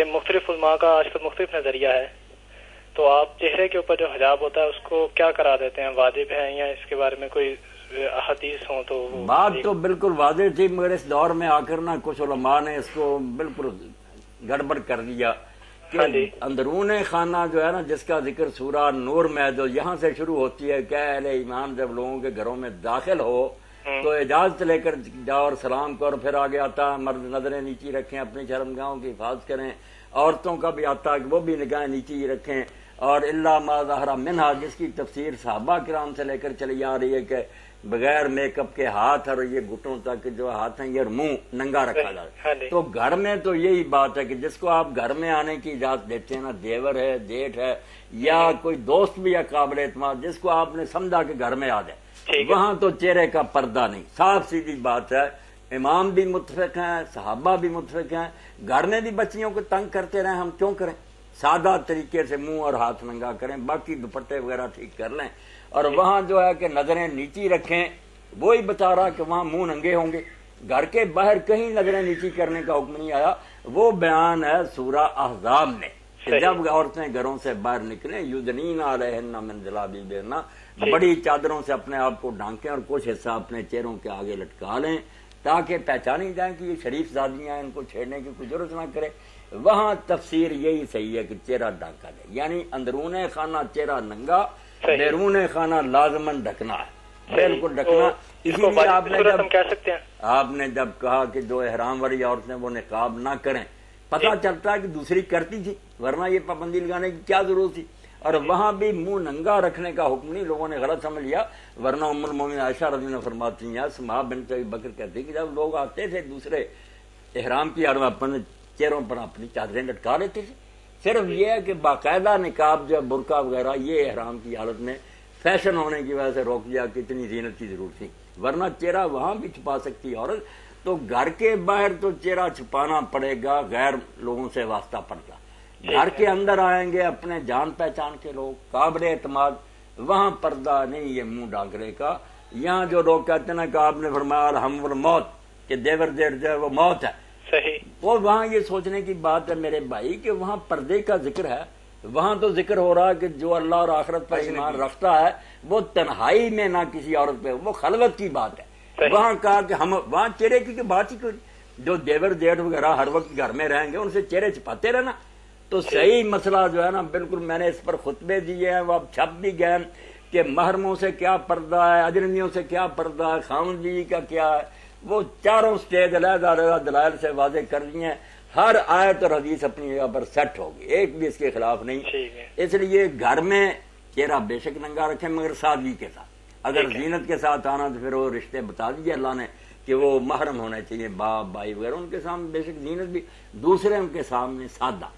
مختلف علماء کا آج کل مختلف نظریہ ہے، تو آپ چہرے کے اوپر جو حجاب ہوتا ہے اس کو کیا قرار دیتے ہیں؟ واجب ہے یا اس کے بارے میں کوئی احادیث ہوں تو بات تو بالکل واضح تھی، مگر اس دور میں آ کر نا کچھ علماء نے اس کو بالکل گڑبڑ کر دیا کہ اندرون خانہ جو ہے نا، جس کا ذکر سورہ نور میں جو یہاں سے شروع ہوتی ہے کہ اہل ایمان جب لوگوں کے گھروں میں داخل ہو تو اجازت لے کر جاؤ اور سلام کرو، پھر آگے آتا مرد نظریں نیچی رکھیں، اپنی شرمگاہوں کی حفاظت کریں، عورتوں کا بھی آتا کہ وہ بھی نگاہیں نیچی رکھیں، اور اللہ ما ظہر منہا جس کی تفسیر صحابہ کرام سے لے کر چلی آ رہی ہے کہ بغیر میک اپ کے ہاتھ اور یہ گھٹوں تک جو ہاتھ ہیں یہ منہ ننگا رکھا جائے۔ تو گھر میں تو یہی بات ہے کہ جس کو آپ گھر میں آنے کی اجازت دیتے ہیں نا، دیور ہے، جیٹھ ہے، یا کوئی دوست بھی ہے قابل اعتماد جس کو آپ نے سمجھا کہ گھر میں آ جائے، وہاں تو چہرے کا پردہ نہیں۔ صاف سیدھی بات ہے، امام بھی متفق ہیں، صحابہ بھی متفق ہیں، گھر میں بھی بچیوں کو تنگ کرتے رہیں، ہم کیوں کریں؟ سادہ طریقے سے منہ اور ہاتھ ننگا کریں، باقی دوپٹے وغیرہ ٹھیک کر لیں، اور وہاں جو ہے کہ نظریں نیچی رکھیں۔ وہی بتا رہا کہ وہاں منہ ننگے ہوں گے، گھر کے باہر کہیں نظریں نیچی کرنے کا حکم نہیں آیا۔ وہ بیان ہے سورہ احزاب میں کہ جب عورتیں گھروں سے باہر نکلیں یدنین علیہن من جلابیبہن، بڑی چادروں سے اپنے آپ کو ڈھانکیں اور کچھ حصہ اپنے چہروں کے آگے لٹکا لیں تاکہ پہچانی جائیں کہ یہ شریف زادیاں ہیں، ان کو چھیڑنے کی کوئی ضرورت نہ کرے۔ وہاں تفسیر یہی صحیح ہے کہ چہرہ ڈھانکا جائے، یعنی اندرون خانہ چہرہ ننگا، بیرون خانہ لازمن ڈھکنا ہے، بالکل ڈھکنا۔ اسی لیے آپ نے جب کہا کہ جو احرام والی عورتیں وہ نقاب نہ کریں، پتہ چلتا ہے کہ دوسری کرتی تھی، ورنہ یہ پابندی لگانے کی کیا ضرورت تھی؟ اور وہاں بھی منہ ننگا رکھنے کا حکم نہیں، لوگوں نے غلط سمجھ لیا، ورنہ ام المومنین عائشہ رضی اللہ عنہا فرماتی ہیں، اسماء بنت ابی بکر کہتی کہ جب لوگ آتے تھے دوسرے احرام کی حالت میں اپنے چہروں پر اپنی چادریں لٹکا لیتے تھے۔ صرف یہ ہے کہ باقاعدہ نقاب جو برقع وغیرہ یہ احرام کی حالت میں فیشن ہونے کی وجہ سے روک دیا کہ اتنی زینت کی ضرورت تھی، ورنہ چہرہ وہاں بھی چھپا سکتی عورت۔ تو گھر کے باہر تو چہرہ چھپانا پڑے گا، غیر لوگوں سے واسطہ پڑتا۔ گھر کے اندر آئیں گے اپنے جان پہچان کے لوگ قابل اعتماد، وہاں پردہ نہیں یہ منہ ڈانکنے کا۔ یہاں جو لوگ کہتے ہیں نا کہ آپ نے فرمایا الحم والموت، کہ دیور جیٹھ جو ہے وہ موت ہے، وہ وہاں یہ سوچنے کی بات ہے میرے بھائی کہ وہاں پردے کا ذکر ہے، وہاں تو ذکر ہو رہا ہے کہ جو اللہ اور آخرت پر ایمان رکھتا ہے وہ تنہائی میں نہ کسی عورت پہ، وہ خلوت کی بات ہے۔ وہاں کہا کہ ہم وہاں چہرے کی بات ہی کوئی، جو دیور جیٹھ وغیرہ ہر وقت گھر میں رہیں گے ان سے چہرے چھپاتے رہنا۔ تو صحیح مسئلہ جو ہے نا، بالکل میں نے اس پر خطبے دیے ہیں، وہ اب چھپ بھی گئے کہ محرموں سے کیا پردہ ہے، اجنبیوں سے کیا پردہ ہے، خامندگی کا کیا ہے، وہ چاروں سٹیج علیحدہ علیحدہ دلائل سے واضح کر دی ہیں۔ ہر آیت اور حدیث اپنی جگہ پر سیٹ ہوگی، ایک بھی اس کے خلاف نہیں۔ اس لیے گھر میں چہرہ بے شک ننگا رکھیں، مگر سادگی کے ساتھ۔ اگر زینت کے ساتھ آنا تو پھر وہ رشتے بتا دیجیے اللہ نے کہ وہ محرم ہونے چاہیے، باپ بھائی وغیرہ، ان کے سامنے بے شک زینت بھی، دوسرے ان کے سامنے سادہ،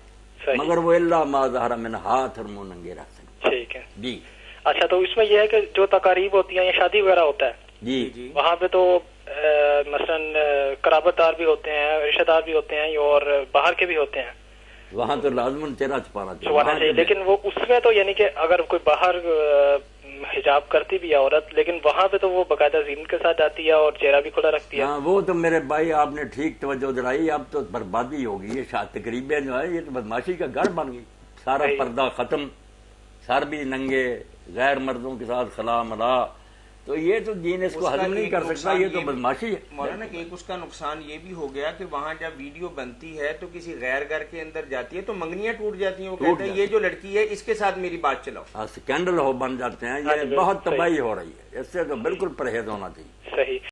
مگر وہ اللہ ما ظہر منہا، ہاتھ اور منہ ننگے رکھ سکتے۔ ٹھیک ہے جی۔ اچھا، تو اس میں یہ ہے کہ جو تقاریب ہوتی ہیں یا شادی وغیرہ ہوتا ہے جی، وہاں پہ تو مثلاً قرابت دار بھی ہوتے ہیں، رشتہ دار بھی ہوتے ہیں، اور باہر کے بھی ہوتے ہیں، وہاں تو لازماً چہرہ چھپانا چاہیے۔ لیکن وہ اس میں تو یعنی کہ اگر کوئی باہر حجاب کرتی بھی ہے عورت، لیکن وہاں پہ تو وہ باقاعدہ زینت کے ساتھ جاتی ہے اور چہرہ بھی کھلا رکھتی ہے۔ ہاں، وہ تو میرے بھائی آپ نے ٹھیک توجہ دلائی، اب تو بربادی ہوگی، یہ تقریبیں جو ہے یہ تو بدماشی کا گھر بن گئی، سارا پردہ ختم، سر بھی ننگے، غیر مردوں کے ساتھ خلا ملا، تو یہ تو دین اس کو ہضم نہیں کر سکتا، یہ تو بدماشی ہے۔ مولانا کہ ایک اس کا نقصان یہ بھی ہو گیا کہ وہاں جب ویڈیو بنتی ہے تو کسی غیر گھر کے اندر جاتی ہے تو منگنیاں ٹوٹ جاتی ہیں، وہ کہتے ہیں یہ جو لڑکی ہے اس کے ساتھ میری بات چلاؤ، سکینڈل ہو بن جاتے ہیں، یہ بہت تباہی ہو رہی ہے، اس سے تو بالکل پرہیز ہونا چاہیے۔ صحیح۔